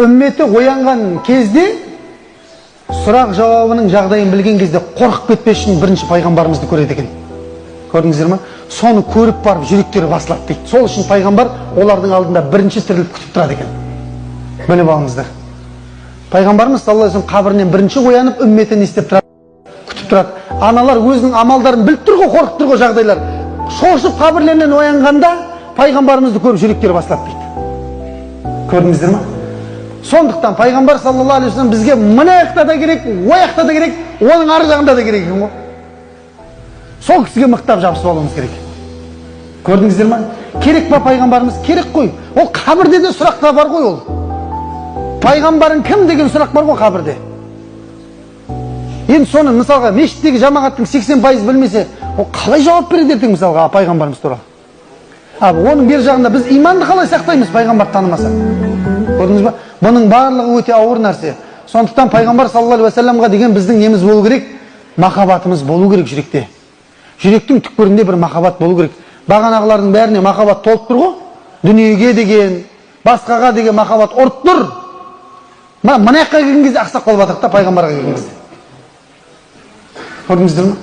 үмметі оянған кезде, сұрақ жауабының жағдайын білген кезде қорқып кетпес үшін бірінші пайғамбарымызды көреді екен. Көрдіңіздер ме? Соны көріп барып жүректері басылады дейді. Сол үшін пайғамбар олардың алдында бірінші тіріліп күтіп тұрады екен. Біліп алыңыздар. Пайғамбарымыз саллаллаху алейхи вассалам қабірінен бірінші оянып, үмметі не істеп тұрады? Күтіп тұрады. Аналар өзінің амалдарын біліп тұр ғой, қорқып тұр ғой жағдайлар. Шошып қабірлерінен оянғанда пайғамбарымызды көріп жүректері басылады дейді. Көрдіңіздер ме? Сондықтан пайғамбар саллаллаху алейхи вассалам бізге мына жақта да керек, о жақта да керек, оның ар жағында да керек екен ғой. Сол кісіге мықтап жабысып алуымыз керек. Көрдіңіздер ме? Керек па пайғамбарымыз? Керек қой. Ол қабірде де сұрақта бар ғой ол. Пайғамбарың кім деген сұрақ бар ғой қабірде. Енді соны мысалға мешіттегі жамағаттың 80% білмесе, ол қалай жауап береді ертең мысалға пайғамбарымыз туралы? Оның бер жағында біз иманды қалай сақтаймыз пайғамбарды танымасақ? Көрдіңіз ба? Бұның барлығы өте ауыр нәрсе. Сондықтан пайғамбар саллаллаху алейхи вассаламға деген біздің неміз болу керек, махаббатымыз болу керек жүректе. Жүректің түкпірінде бір махаббат болу керек. Бағанағылардың бәріне махаббат толып тұр ғой. Дүниеге деген, басқаға деген махаббат ұрып тұр. Мына жаққа келген кезде ақсап қалып жатыр да пайғамбарға келген кезде. Көрдіңіздер ме?